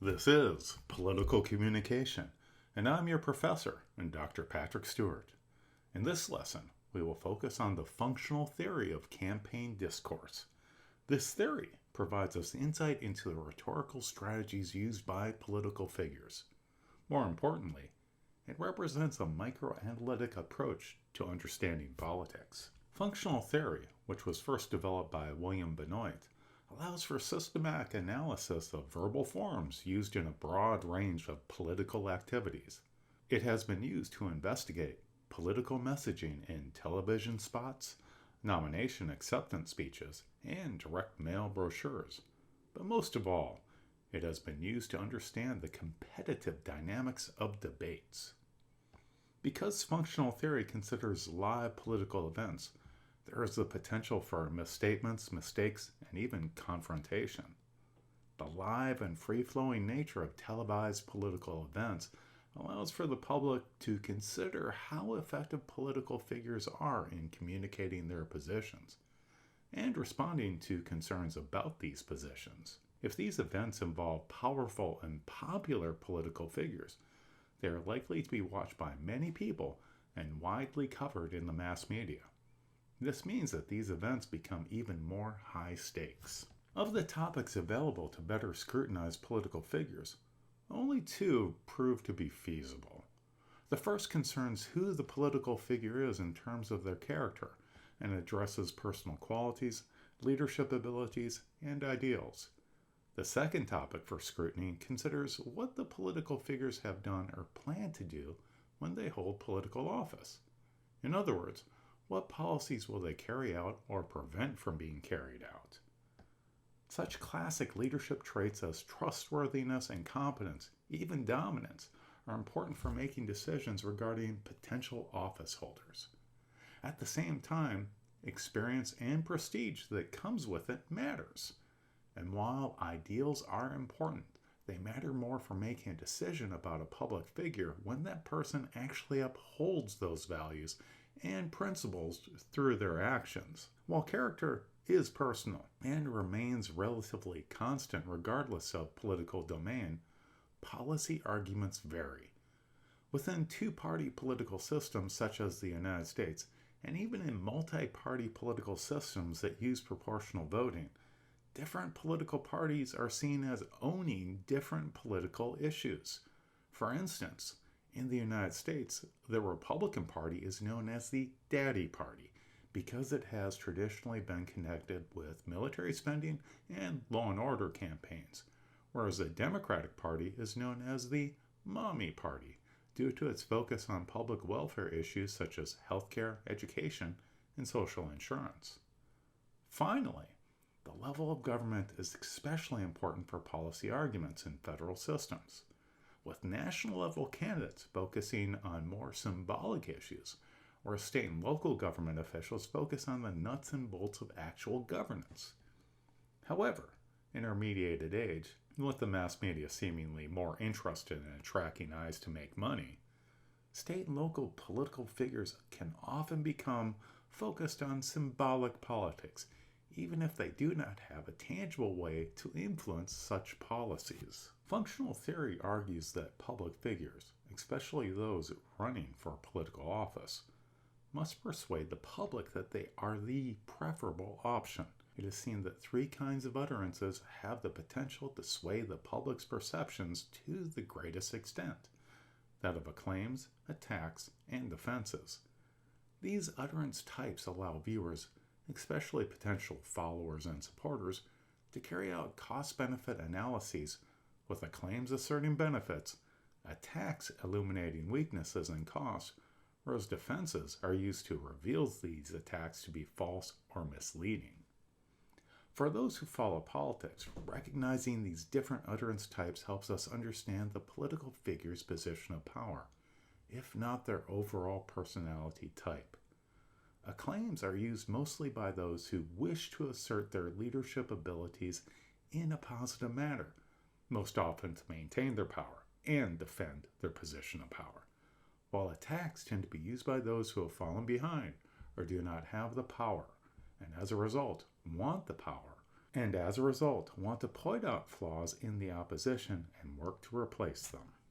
This is Political Communication, and I'm your professor, Dr. Patrick Stewart. In this lesson, we will focus on the functional theory of campaign discourse. This theory provides us insight into the rhetorical strategies used by political figures. More importantly, it represents a microanalytic approach to understanding politics. Functional theory, which was first developed by William Benoit, allows for systematic analysis of verbal forms used in a broad range of political activities. It has been used to investigate political messaging in television spots, nomination acceptance speeches, and direct mail brochures. But most of all, it has been used to understand the competitive dynamics of debates. Because functional theory considers live political events, there is the potential for misstatements, mistakes, and even confrontation. The live and free-flowing nature of televised political events allows for the public to consider how effective political figures are in communicating their positions and responding to concerns about these positions. If these events involve powerful and popular political figures, they are likely to be watched by many people and widely covered in the mass media. This means that these events become even more high stakes. Of the topics available to better scrutinize political figures, only two prove to be feasible. The first concerns who the political figure is in terms of their character and addresses personal qualities, leadership abilities, and ideals. The second topic for scrutiny considers what the political figures have done or plan to do when they hold political office. In other words, what policies will they carry out or prevent from being carried out? Such classic leadership traits as trustworthiness and competence, even dominance, are important for making decisions regarding potential office holders. At the same time, experience and prestige that comes with it matters. And while ideals are important, they matter more for making a decision about a public figure when that person actually upholds those values and principles through their actions. While character is personal and remains relatively constant regardless of political domain, policy arguments vary. Within two-party political systems such as the United States, and even in multi-party political systems that use proportional voting, different political parties are seen as owning different political issues. For instance, in the United States, the Republican Party is known as the Daddy Party because it has traditionally been connected with military spending and law and order campaigns, whereas the Democratic Party is known as the Mommy Party due to its focus on public welfare issues such as healthcare, education, and social insurance. Finally, the level of government is especially important for policy arguments in federal systems, with national-level candidates focusing on more symbolic issues, where state and local government officials focus on the nuts and bolts of actual governance. However, in our mediated age, with the mass media seemingly more interested in attracting eyes to make money, state and local political figures can often become focused on symbolic politics, even if they do not have a tangible way to influence such policies. Functional theory argues that public figures, especially those running for political office, must persuade the public that they are the preferable option. It is seen that three kinds of utterances have the potential to sway the public's perceptions to the greatest extent: that of acclaims, attacks, and defenses. These utterance types allow viewers, especially potential followers and supporters, to carry out cost-benefit analyses, with acclaims asserting benefits, attacks illuminating weaknesses and costs, whereas defenses are used to reveal these attacks to be false or misleading. For those who follow politics, recognizing these different utterance types helps us understand the political figure's position of power, if not their overall personality type. Acclaims are used mostly by those who wish to assert their leadership abilities in a positive manner, most often to maintain their power and defend their position of power, while attacks tend to be used by those who have fallen behind or do not have the power, and as a result want the power and as a result want to point out flaws in the opposition and work to replace them.